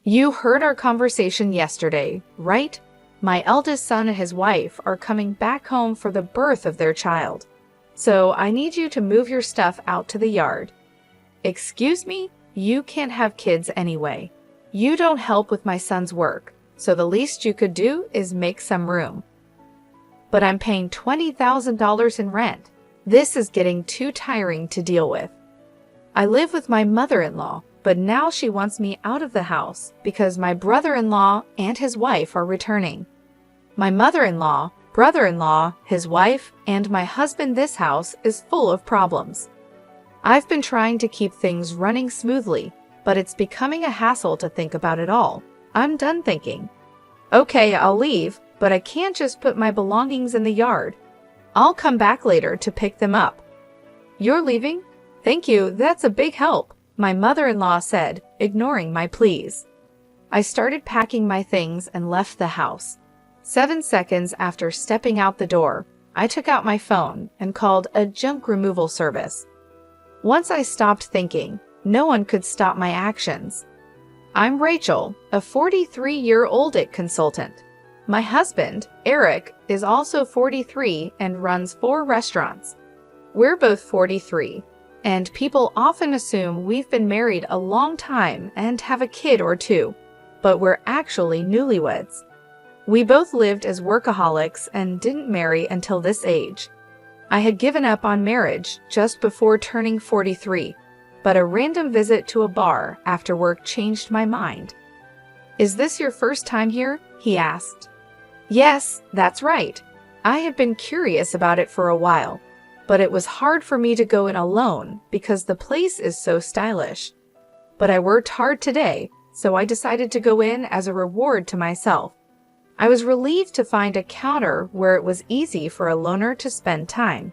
You heard our conversation yesterday, right? My eldest son and his wife are coming back home for the birth of their child. So I need you to move your stuff out to the yard. Excuse me? You can't have kids anyway. You don't help with my son's work, so the least you could do is make some room. But I'm paying $20,000 in rent. This is getting too tiring to deal with. I live with my mother-in-law, but now she wants me out of the house because my brother-in-law and his wife are returning. My mother-in-law, brother-in-law, his wife, and my husband. This house is full of problems. I've been trying to keep things running smoothly, but it's becoming a hassle to think about it all. I'm done thinking. Okay, I'll leave, but I can't just put my belongings in the yard. I'll come back later to pick them up. You're leaving? Thank you, that's a big help, my mother-in-law said, ignoring my pleas. I started packing my things and left the house. 7 seconds after stepping out the door, I took out my phone and called a junk removal service. Once I stopped thinking, no one could stop my actions. I'm Rachel, a 43-year-old consultant. My husband, Eric, is also 43 and runs 4 restaurants. We're both 43, and people often assume we've been married a long time and have a kid or two, but we're actually newlyweds. We both lived as workaholics and didn't marry until this age. I had given up on marriage just before turning 43, but a random visit to a bar after work changed my mind. Is this your first time here? He asked. Yes, that's right. I had been curious about it for a while, but it was hard for me to go in alone because the place is so stylish. But I worked hard today, so I decided to go in as a reward to myself. I was relieved to find a counter where it was easy for a loner to spend time.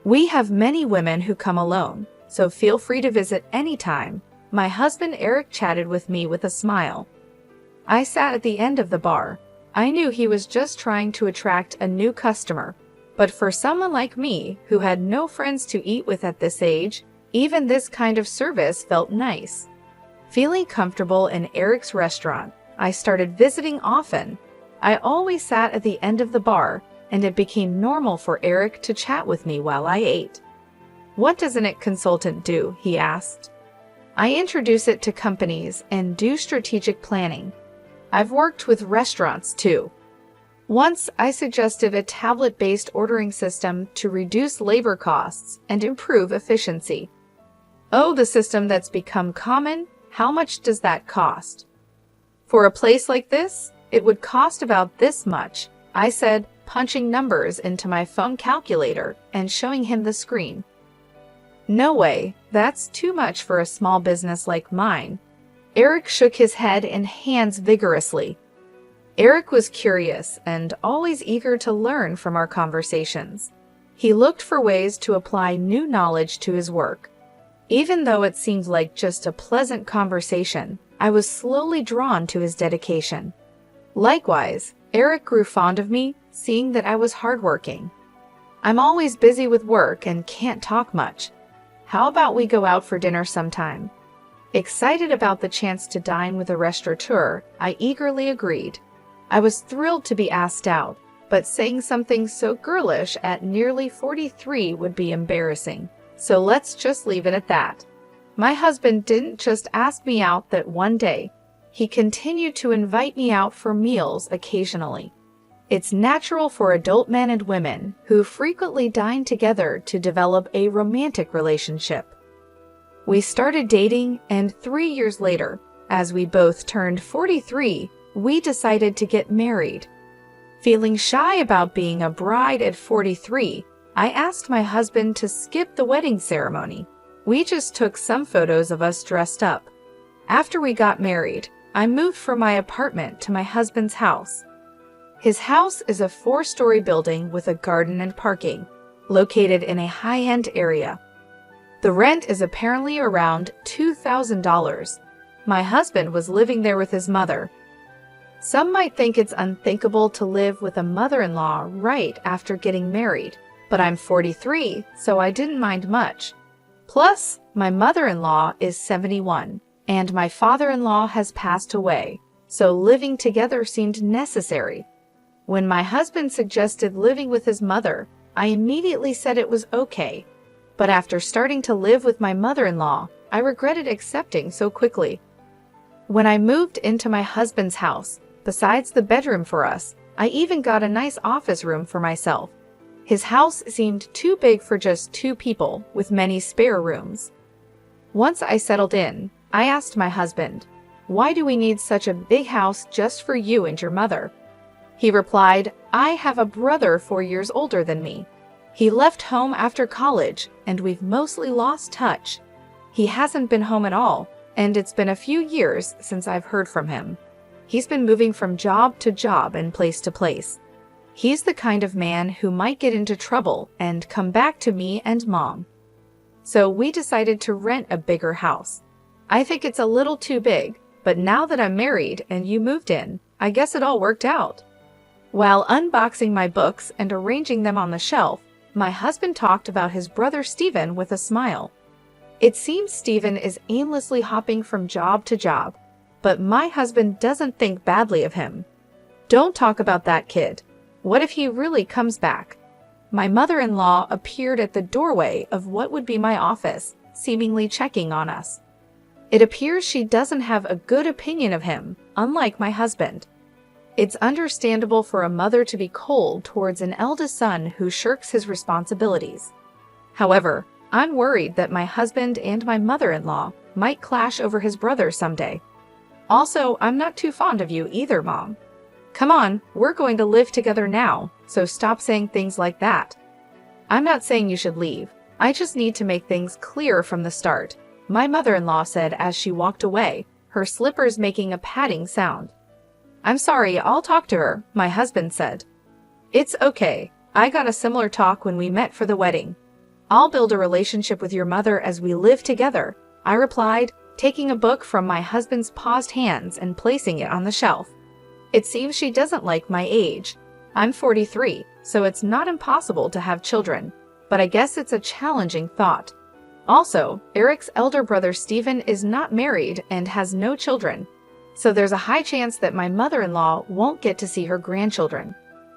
We have many women who come alone, so feel free to visit anytime. My husband Eric chatted with me with a smile. I sat at the end of the bar. I knew he was just trying to attract a new customer, but for someone like me who had no friends to eat with at this age, even this kind of service felt nice. Feeling comfortable in Eric's restaurant, I started visiting often. I always sat at the end of the bar, and it became normal for Eric to chat with me while I ate. What does an consultant do? He asked. I introduce it to companies and do strategic planning. I've worked with restaurants too. Once I suggested a tablet-based ordering system to reduce labor costs and improve efficiency. Oh, the system that's become common? How much does that cost? For a place like this, it would cost about this much, I said, punching numbers into my phone calculator and showing him the screen. No way, that's too much for a small business like mine. Eric shook his head and hands vigorously. Eric was curious and always eager to learn from our conversations. He looked for ways to apply new knowledge to his work. Even though it seemed like just a pleasant conversation, I was slowly drawn to his dedication. Likewise, Eric grew fond of me, seeing that I was hardworking. I'm always busy with work and can't talk much. How about we go out for dinner sometime? Excited about the chance to dine with a restaurateur, I eagerly agreed. I was thrilled to be asked out, but saying something so girlish at nearly 43 would be embarrassing. So let's just leave it at that. My husband didn't just ask me out that one day. He continued to invite me out for meals occasionally. It's natural for adult men and women who frequently dine together to develop a romantic relationship. We started dating, and 3 years later, as we both turned 43, we decided to get married. Feeling shy about being a bride at 43, I asked my husband to skip the wedding ceremony. We just took some photos of us dressed up. After we got married, I moved from my apartment to my husband's house. His house is a 4-story building with a garden and parking, located in a high-end area. The rent is apparently around $2,000. My husband was living there with his mother. Some might think it's unthinkable to live with a mother-in-law right after getting married, but I'm 43, so I didn't mind much. Plus, my mother-in-law is 71, and my father-in-law has passed away, so living together seemed necessary. When my husband suggested living with his mother, I immediately said it was okay. But after starting to live with my mother-in-law, I regretted accepting so quickly. When I moved into my husband's house, besides the bedroom for us, I even got a nice office room for myself. His house seemed too big for just 2 people, with many spare rooms. Once I settled in, I asked my husband, "Why do we need such a big house just for you and your mother?" He replied, "I have a brother 4 years older than me. He left home after college, and we've mostly lost touch. He hasn't been home at all, and it's been a few years since I've heard from him. He's been moving from job to job and place to place. He's the kind of man who might get into trouble and come back to me and Mom. So we decided to rent a bigger house. I think it's a little too big, but now that I'm married and you moved in, I guess it all worked out." While unboxing my books and arranging them on the shelf, my husband talked about his brother Stephen with a smile. It seems Stephen is aimlessly hopping from job to job, but my husband doesn't think badly of him. "Don't talk about that kid. What if he really comes back?" My mother-in-law appeared at the doorway of what would be my office, seemingly checking on us. It appears she doesn't have a good opinion of him, unlike my husband. It's understandable for a mother to be cold towards an eldest son who shirks his responsibilities. However, I'm worried that my husband and my mother-in-law might clash over his brother someday. Also, I'm not too fond of you either, Mom. Come on, we're going to live together now, so stop saying things like that. I'm not saying you should leave. I just need to make things clear from the start, my mother-in-law said as she walked away, her slippers making a padding sound. "I'm sorry, I'll talk to her," my husband said. "It's okay. I got a similar talk when we met for the wedding. I'll build a relationship with your mother as we live together," I replied, taking a book from my husband's paused hands and placing it on the shelf. It seems she doesn't like my age. I'm 43, so it's not impossible to have children, but I guess it's a challenging thought. Also, Eric's elder brother Stephen is not married and has no children, so there's a high chance that my mother-in-law won't get to see her grandchildren.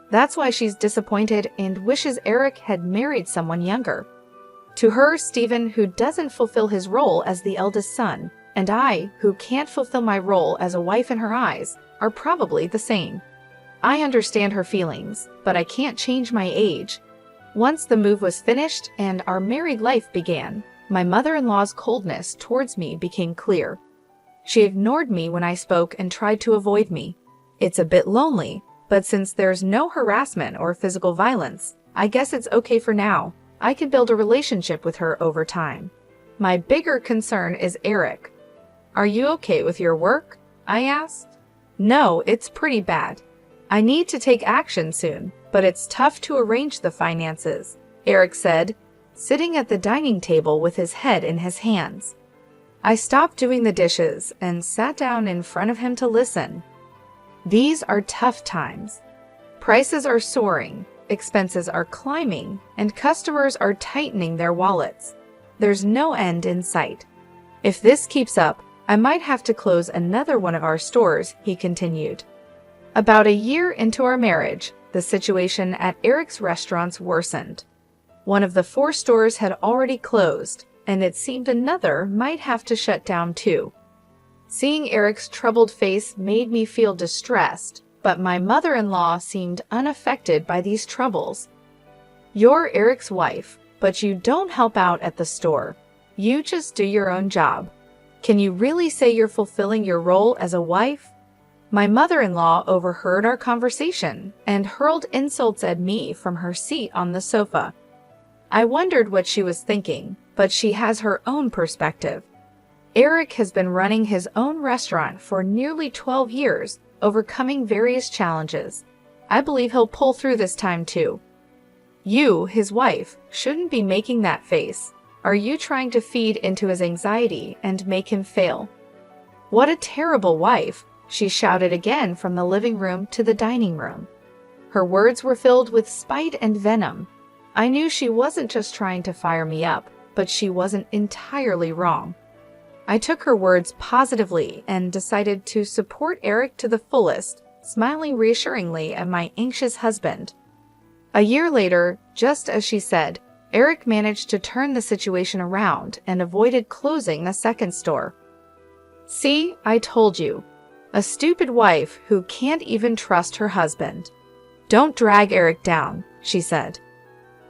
That's why she's disappointed and wishes Eric had married someone younger. To her, Stephen, who doesn't fulfill his role as the eldest son, and I, who can't fulfill my role as a wife in her eyes, are probably the same. I understand her feelings, but I can't change my age. Once the move was finished and our married life began, my mother-in-law's coldness towards me became clear. She ignored me when I spoke and tried to avoid me. It's a bit lonely, but since there's no harassment or physical violence, I guess it's okay for now. I can build a relationship with her over time. My bigger concern is Eric. "Are you okay with your work?" I asked. "No, it's pretty bad. I need to take action soon, but it's tough to arrange the finances," Eric said, sitting at the dining table with his head in his hands. I stopped doing the dishes and sat down in front of him to listen. These are tough times. Prices are soaring, expenses are climbing, and customers are tightening their wallets. There's no end in sight. "If this keeps up, I might have to close another one of our stores," he continued. About a year into our marriage, the situation at Eric's restaurants worsened. One of the 4 stores had already closed, and it seemed another might have to shut down too. Seeing Eric's troubled face made me feel distressed, but my mother-in-law seemed unaffected by these troubles. "You're Eric's wife, but you don't help out at the store. You just do your own job. Can you really say you're fulfilling your role as a wife?" My mother-in-law overheard our conversation and hurled insults at me from her seat on the sofa. I wondered what she was thinking, but she has her own perspective. Eric has been running his own restaurant for nearly 12 years, overcoming various challenges. I believe he'll pull through this time too. You, his wife, shouldn't be making that face. Are you trying to feed into his anxiety and make him fail? "What a terrible wife," she shouted again from the living room to the dining room. Her words were filled with spite and venom. I knew she wasn't just trying to fire me up, but she wasn't entirely wrong. I took her words positively and decided to support Eric to the fullest, smiling reassuringly at my anxious husband. A year later, just as she said, Eric managed to turn the situation around and avoided closing the second store. See, I told you. A stupid wife who can't even trust her husband. Don't drag Eric down, she said.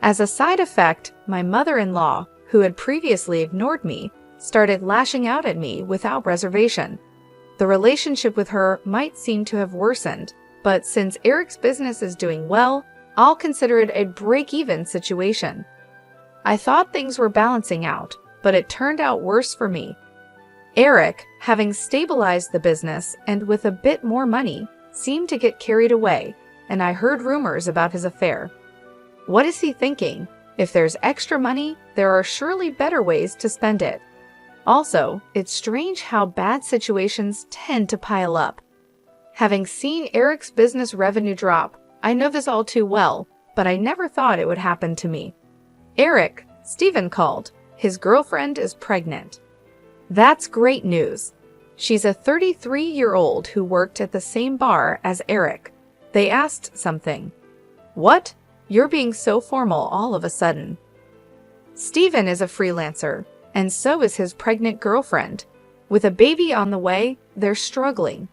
As a side effect, my mother-in-law, who had previously ignored me, started lashing out at me without reservation. The relationship with her might seem to have worsened, but since Eric's business is doing well, I'll consider it a break-even situation. I thought things were balancing out, but it turned out worse for me. Eric, having stabilized the business and with a bit more money, seemed to get carried away, and I heard rumors about his affair. What is he thinking? If there's extra money, there are surely better ways to spend it. Also, it's strange how bad situations tend to pile up. Having seen Eric's business revenue drop, I know this all too well, but I never thought it would happen to me. Eric, Stephen called. His girlfriend is pregnant. That's great news. She's a 33-year-old who worked at the same bar as Eric. They asked something. What? You're being so formal all of a sudden. Stephen is a freelancer, and so is his pregnant girlfriend. With a baby on the way, they're struggling.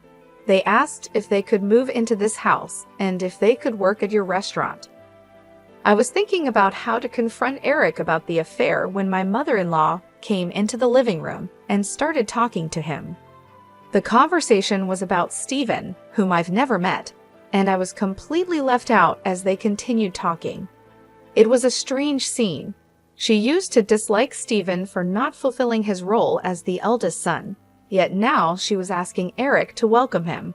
They asked if they could move into this house and if they could work at your restaurant. I was thinking about how to confront Eric about the affair when my mother-in-law came into the living room and started talking to him. The conversation was about Stephen, whom I've never met, and I was completely left out as they continued talking. It was a strange scene. She used to dislike Stephen for not fulfilling his role as the eldest son, yet now she was asking Eric to welcome him.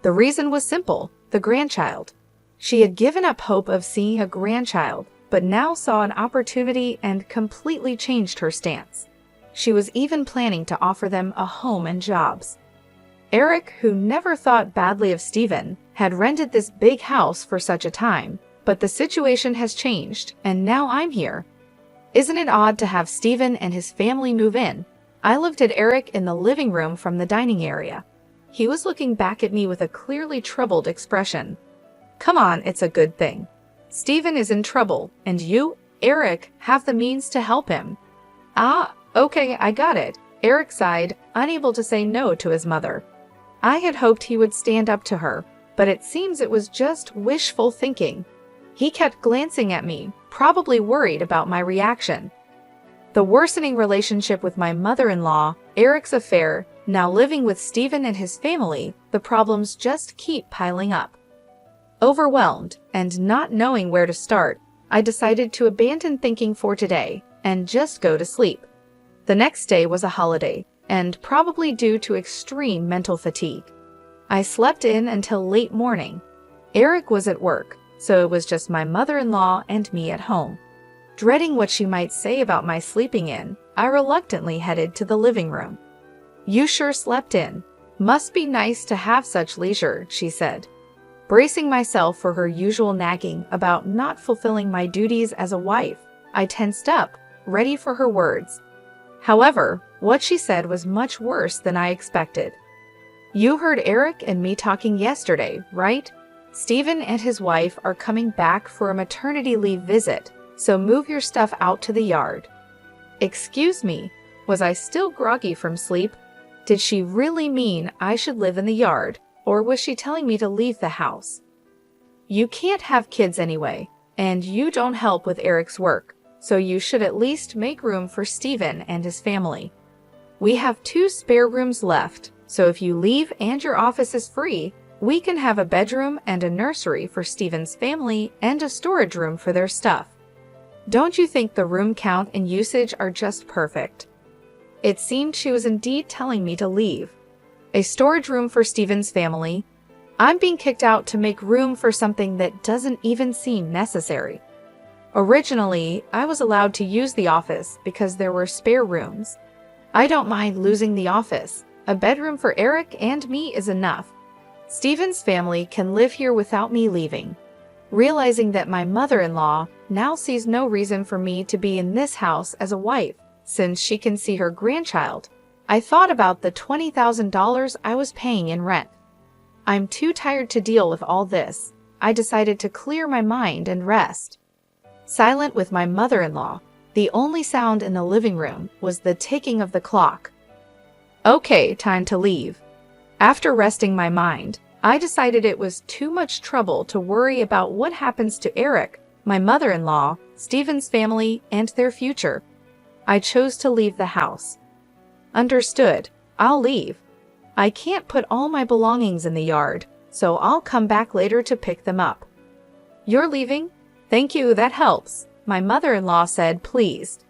The reason was simple: the grandchild. She had given up hope of seeing a grandchild, but now saw an opportunity and completely changed her stance. She was even planning to offer them a home and jobs. Eric, who never thought badly of Stephen, had rented this big house for such a time, but the situation has changed, and now I'm here. Isn't it odd to have Stephen and his family move in? I looked at Eric in the living room from the dining area. He was looking back at me with a clearly troubled expression. Come on, it's a good thing. Stephen is in trouble, and you, Eric, have the means to help him. Ah, okay, I got it. Eric sighed, unable to say no to his mother. I had hoped he would stand up to her, but it seems it was just wishful thinking. He kept glancing at me, probably worried about my reaction. The worsening relationship with my mother-in-law, Eric's affair, now living with Stephen and his family, the problems just keep piling up. Overwhelmed and not knowing where to start, I decided to abandon thinking for today and just go to sleep. The next day was a holiday, and probably due to extreme mental fatigue. I slept in until late morning. Eric was at work, so it was just my mother-in-law and me at home. Dreading what she might say about my sleeping in, I reluctantly headed to the living room. You sure slept in. Must be nice to have such leisure, she said. Bracing myself for her usual nagging about not fulfilling my duties as a wife, I tensed up, ready for her words. However, what she said was much worse than I expected. You heard Eric and me talking yesterday, right? Stephen and his wife are coming back for a maternity leave visit, so move your stuff out to the yard. Excuse me, was I still groggy from sleep? Did she really mean I should live in the yard? Or was she telling me to leave the house? You can't have kids anyway, and you don't help with Eric's work, so you should at least make room for Stephen and his family. We have 2 spare rooms left, so if you leave and your office is free, we can have a bedroom and a nursery for Stephen's family and a storage room for their stuff. Don't you think the room count and usage are just perfect? It seemed she was indeed telling me to leave. A storage room for Stephen's family. I'm being kicked out to make room for something that doesn't even seem necessary. Originally, I was allowed to use the office because there were spare rooms. I don't mind losing the office. A bedroom for Eric and me is enough. Stephen's family can live here without me leaving. Realizing that my mother-in-law now sees no reason for me to be in this house as a wife, since she can see her grandchild, I thought about the $20,000 I was paying in rent. I'm too tired to deal with all this. I decided to clear my mind and rest. Silent with my mother-in-law, the only sound in the living room was the ticking of the clock. Okay, time to leave. After resting my mind, I decided it was too much trouble to worry about what happens to Eric, my mother-in-law, Stephen's family, and their future. I chose to leave the house. Understood, I'll leave. I can't put all my belongings in the yard, so I'll come back later to pick them up. You're leaving? Thank you, that helps, my mother-in-law said, pleased.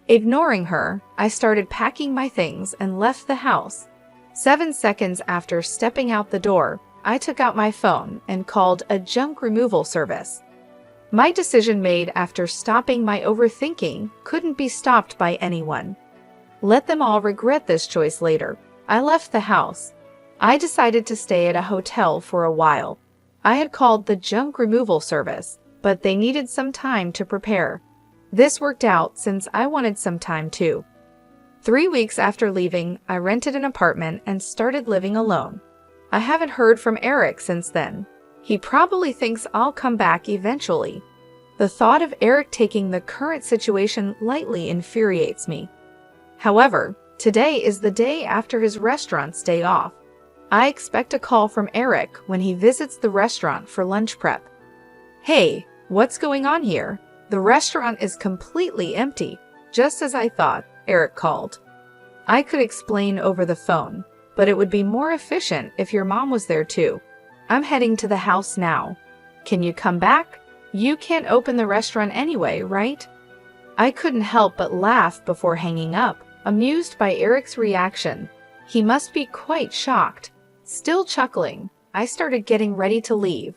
Ignoring her, I started packing my things and left the house. 7 seconds after stepping out the door, I took out my phone and called a junk removal service. My decision made after stopping my overthinking couldn't be stopped by anyone. Let them all regret this choice later. I left the house. I decided to stay at a hotel for a while. I had called the junk removal service, but they needed some time to prepare. This worked out since I wanted some time too. 3 weeks after leaving, I rented an apartment and started living alone. I haven't heard from Eric since then. He probably thinks I'll come back eventually. The thought of Eric taking the current situation lightly infuriates me. However, today is the day after his restaurant's day off. I expect a call from Eric when he visits the restaurant for lunch prep. Hey, what's going on here? The restaurant is completely empty, just as I thought, Eric called. I could explain over the phone, but it would be more efficient if your mom was there too. I'm heading to the house now. Can you come back? You can't open the restaurant anyway, right? I couldn't help but laugh before hanging up, amused by Eric's reaction. He must be quite shocked. Still chuckling, I started getting ready to leave.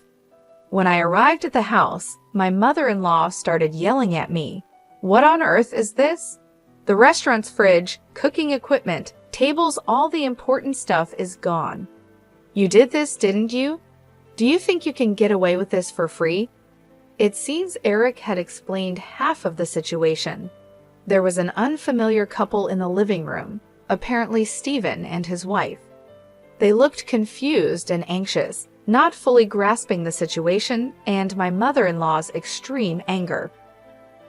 When I arrived at the house, my mother-in-law started yelling at me. What on earth is this? The restaurant's fridge, cooking equipment, tables, all the important stuff is gone. You did this, didn't you? Do you think you can get away with this for free? It seems Eric had explained half of the situation. There was an unfamiliar couple in the living room, apparently Stephen and his wife. They looked confused and anxious, not fully grasping the situation and my mother-in-law's extreme anger.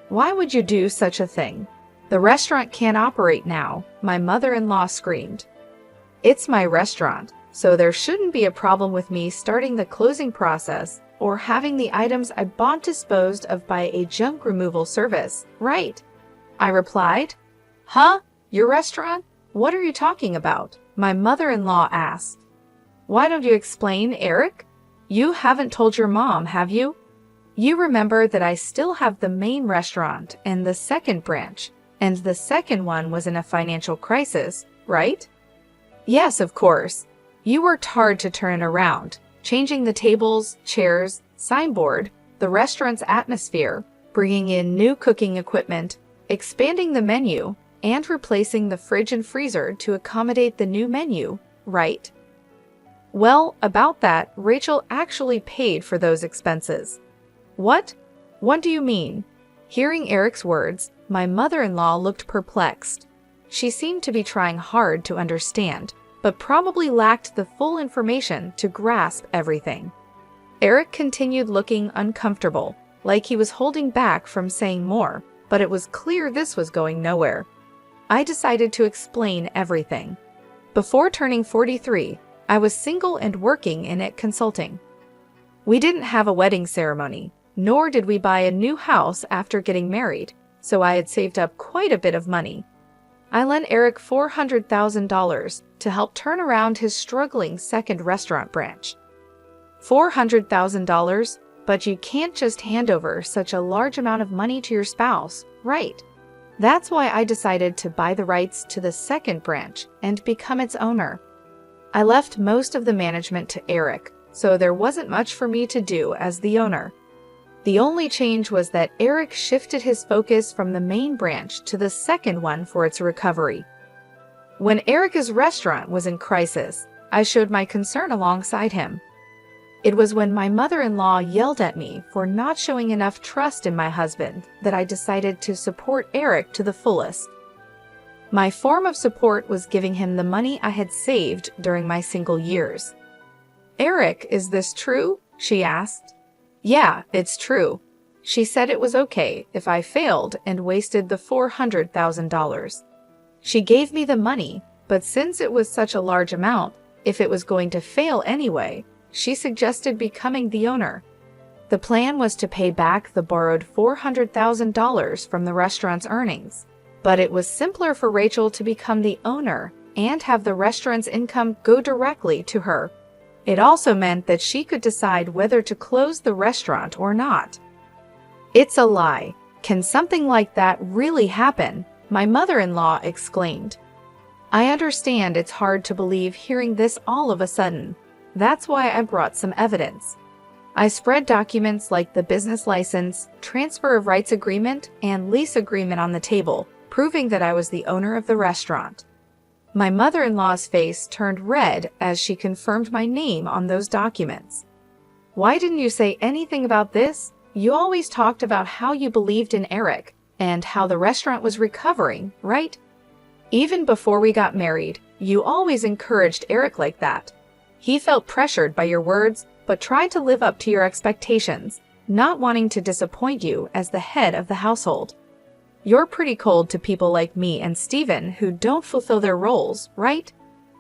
Why would you do such a thing? The restaurant can't operate now, my mother-in-law screamed. It's my restaurant, so there shouldn't be a problem with me starting the closing process or having the items I bought disposed of by a junk removal service, right? I replied. Huh? Your restaurant? What are you talking about? My mother-in-law asked. Why don't you explain, Eric? You haven't told your mom, have you? You remember that I still have the main restaurant and the second branch, and the second one was in a financial crisis, right? Yes, of course. You worked hard to turn it around, changing the tables, chairs, signboard, the restaurant's atmosphere, bringing in new cooking equipment, expanding the menu, and replacing the fridge and freezer to accommodate the new menu, right? Well, about that, Rachel actually paid for those expenses. What? What do you mean? Hearing Eric's words, my mother-in-law looked perplexed. She seemed to be trying hard to understand, but probably lacked the full information to grasp everything. Eric continued looking uncomfortable, like he was holding back from saying more, but it was clear this was going nowhere. I decided to explain everything. Before turning 43, I was single and working in it consulting. We didn't have a wedding ceremony, nor did we buy a new house after getting married, so I had saved up quite a bit of money. I lent Eric $400,000 to help turn around his struggling second restaurant branch. $400,000, but you can't just hand over such a large amount of money to your spouse, right? That's why I decided to buy the rights to the second branch and become its owner. I left most of the management to Eric, so there wasn't much for me to do as the owner. The only change was that Eric shifted his focus from the main branch to the second one for its recovery. When Eric's restaurant was in crisis, I showed my concern alongside him. It was when my mother-in-law yelled at me for not showing enough trust in my husband that I decided to support Eric to the fullest. My form of support was giving him the money I had saved during my single years. "Eric, is this true?" she asked. "Yeah, it's true." She said it was okay if I failed and wasted the $400,000. She gave me the money, but since it was such a large amount, if it was going to fail anyway, she suggested becoming the owner. The plan was to pay back the borrowed $400,000 from the restaurant's earnings, but it was simpler for Rachel to become the owner and have the restaurant's income go directly to her. It also meant that she could decide whether to close the restaurant or not. "It's a lie. Can something like that really happen?" my mother-in-law exclaimed. "I understand it's hard to believe hearing this all of a sudden. That's why I brought some evidence. I spread documents like the business license, transfer of rights agreement, and lease agreement on the table, proving that I was the owner of the restaurant." My mother-in-law's face turned red as she confirmed my name on those documents. "Why didn't you say anything about this? You always talked about how you believed in Eric and how the restaurant was recovering, right? Even before we got married, you always encouraged Eric like that. He felt pressured by your words, but tried to live up to your expectations, not wanting to disappoint you as the head of the household. You're pretty cold to people like me and Steven who don't fulfill their roles, right?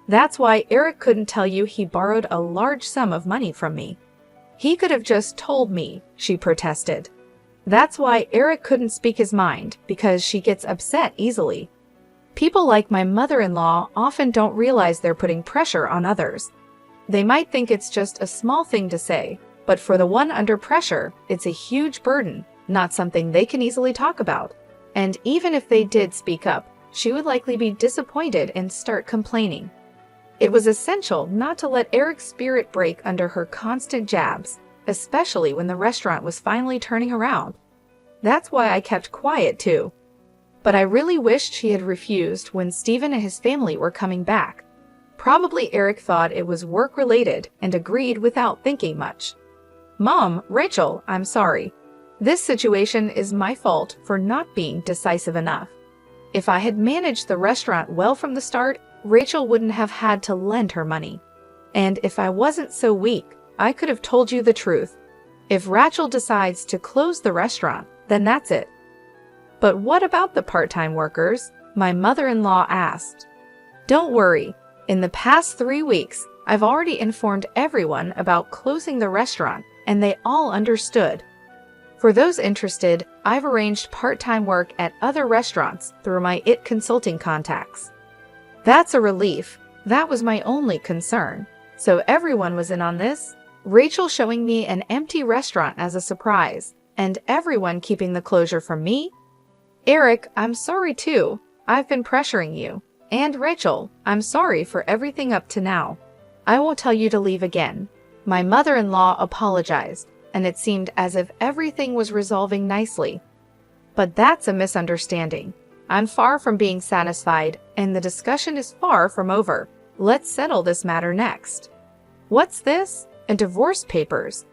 That's why Eric couldn't tell you he borrowed a large sum of money from me. He could have just told me," she protested. "That's why Eric couldn't speak his mind, because she gets upset easily. People like my mother-in-law often don't realize they're putting pressure on others. They might think it's just a small thing to say, but for the one under pressure, it's a huge burden, not something they can easily talk about. And even if they did speak up, she would likely be disappointed and start complaining." It was essential not to let Eric's spirit break under her constant jabs, especially when the restaurant was finally turning around. That's why I kept quiet too. But I really wished she had refused when Steven and his family were coming back. Probably Eric thought it was work-related and agreed without thinking much. "Mom, Rachel, I'm sorry. This situation is my fault for not being decisive enough. If I had managed the restaurant well from the start, Rachel wouldn't have had to lend her money. And if I wasn't so weak, I could have told you the truth. If Rachel decides to close the restaurant, then that's it." "But what about the part-time workers?" my mother-in-law asked. "Don't worry. In the past 3 weeks, I've already informed everyone about closing the restaurant, and they all understood. For those interested, I've arranged part-time work at other restaurants through my IT consulting contacts." That's a relief. That was my only concern. So everyone was in on this? Rachel showing me an empty restaurant as a surprise, and everyone keeping the closure from me? "Eric, I'm sorry too. I've been pressuring you. And Rachel, I'm sorry for everything up to now. I won't tell you to leave again." My mother-in-law apologized, and it seemed as if everything was resolving nicely. But that's a misunderstanding. I'm far from being satisfied, and the discussion is far from over. Let's settle this matter next. "What's this? A divorce papers."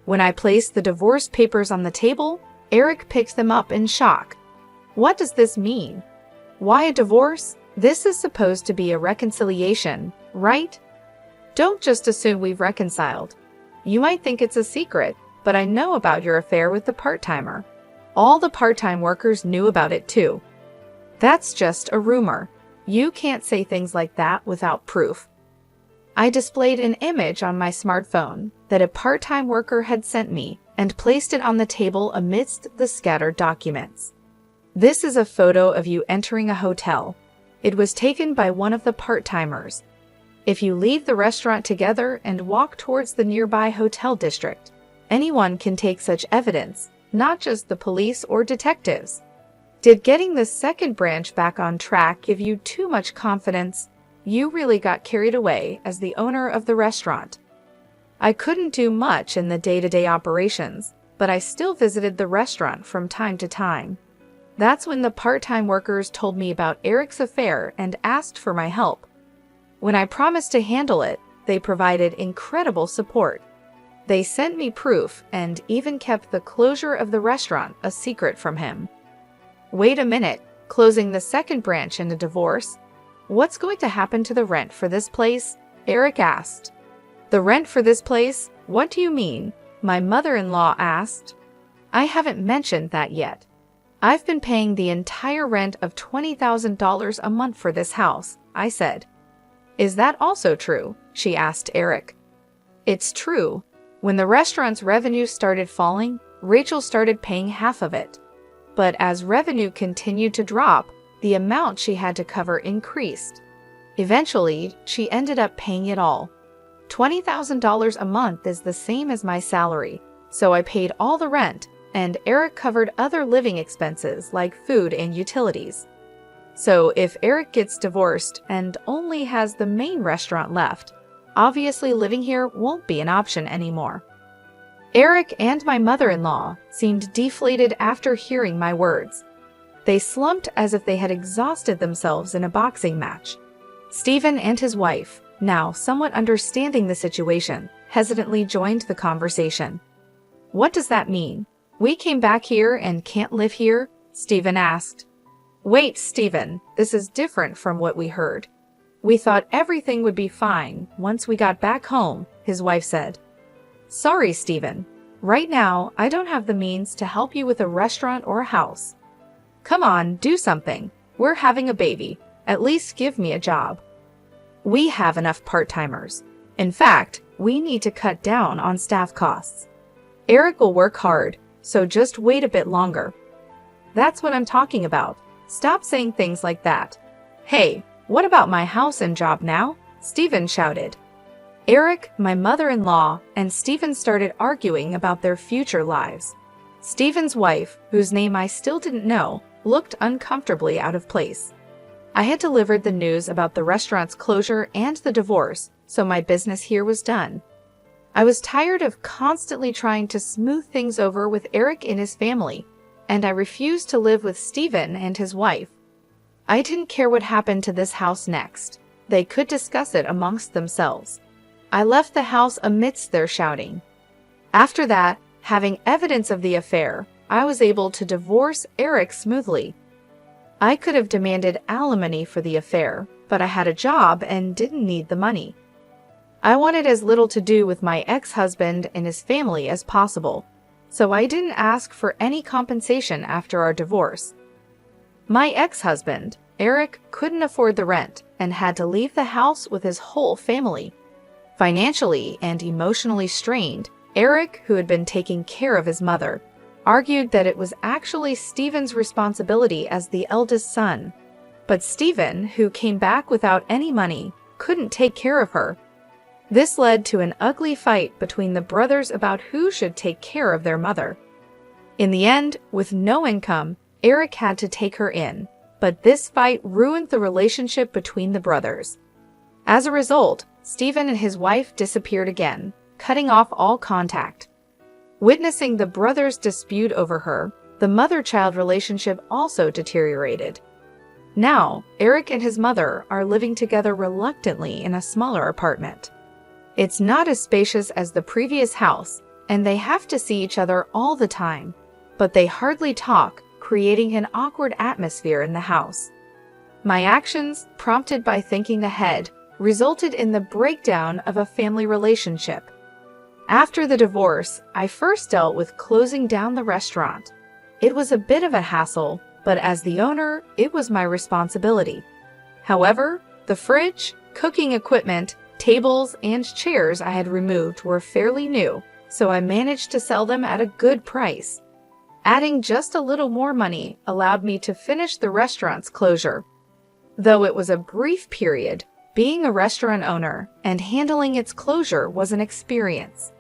When I placed the divorce papers on the table, Eric picked them up in shock. "What does this mean? Why a divorce? This is supposed to be a reconciliation, right? Don't just assume we've reconciled. You might think it's a secret, but I know about your affair with the part-timer. All the part-time workers knew about it too. That's just a rumor. You can't say things like that without proof." I displayed an image on my smartphone that a part-time worker had sent me and placed it on the table amidst the scattered documents. "This is a photo of you entering a hotel. It was taken by one of the part-timers. If you leave the restaurant together and walk towards the nearby hotel district, anyone can take such evidence, not just the police or detectives. Did getting the second branch back on track give you too much confidence? You really got carried away as the owner of the restaurant." I couldn't do much in the day-to-day operations, but I still visited the restaurant from time to time. That's when the part-time workers told me about Eric's affair and asked for my help. When I promised to handle it, they provided incredible support. They sent me proof and even kept the closure of the restaurant a secret from him. "Wait a minute, closing the second branch in a divorce. What's going to happen to the rent for this place? Eric asked. The rent for this place? What do you mean? My mother-in-law asked. I haven't mentioned that yet. I've been paying the entire rent of $20,000 a month for this house, I said. Is that also true? She asked Eric. It's true. When the restaurant's revenue started falling, Rachel started paying half of it. But as revenue continued to drop, the amount she had to cover increased. Eventually, she ended up paying it all. $20,000 a month is the same as my salary, so I paid all the rent, and Eric covered other living expenses like food and utilities. So if Eric gets divorced and only has the main restaurant left, obviously living here won't be an option anymore. Eric and my mother-in-law seemed deflated after hearing my words. They slumped as if they had exhausted themselves in a boxing match. Stephen and his wife, now somewhat understanding the situation, hesitantly joined the conversation. What does that mean? We came back here and can't live here? Stephen asked. Wait, Stephen, this is different from what we heard. We thought everything would be fine once we got back home, his wife said. Sorry, Stephen. Right now, I don't have the means to help you with a restaurant or a house. Come on, do something. We're having a baby. At least give me a job. We have enough part-timers. In fact, we need to cut down on staff costs. Eric will work hard, so just wait a bit longer. That's what I'm talking about. Stop saying things like that. Hey, what about my house and job now? Stephen shouted. Eric, my mother-in-law, and Stephen started arguing about their future lives. Stephen's wife, whose name I still didn't know, looked uncomfortably out of place. I had delivered the news about the restaurant's closure and the divorce, so my business here was done. I was tired of constantly trying to smooth things over with Eric and his family, and I refused to live with Stephen and his wife. I didn't care what happened to this house next. They could discuss it amongst themselves. I left the house amidst their shouting. After that, having evidence of the affair, I was able to divorce Eric smoothly. I could have demanded alimony for the affair, but I had a job and didn't need the money. I wanted as little to do with my ex-husband and his family as possible, so I didn't ask for any compensation after our divorce. My ex-husband, Eric, couldn't afford the rent and had to leave the house with his whole family. Financially and emotionally strained, Eric, who had been taking care of his mother, argued that it was actually Stephen's responsibility as the eldest son. But Stephen, who came back without any money, couldn't take care of her. This led to an ugly fight between the brothers about who should take care of their mother. In the end, with no income, Eric had to take her in, but this fight ruined the relationship between the brothers. As a result, Stephen and his wife disappeared again, cutting off all contact. Witnessing the brothers' dispute over her, the mother-child relationship also deteriorated. Now, Eric and his mother are living together reluctantly in a smaller apartment. It's not as spacious as the previous house, and they have to see each other all the time, but they hardly talk, creating an awkward atmosphere in the house. My actions, prompted by thinking ahead, resulted in the breakdown of a family relationship. After the divorce, I first dealt with closing down the restaurant. It was a bit of a hassle, but as the owner, it was my responsibility. However, the fridge, cooking equipment, tables, and chairs I had removed were fairly new, so I managed to sell them at a good price. Adding just a little more money allowed me to finish the restaurant's closure. Though it was a brief period, being a restaurant owner and handling its closure was an experience.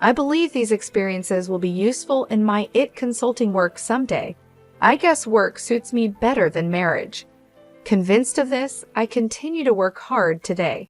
I believe these experiences will be useful in my consulting work someday. I guess work suits me better than marriage. Convinced of this, I continue to work hard today.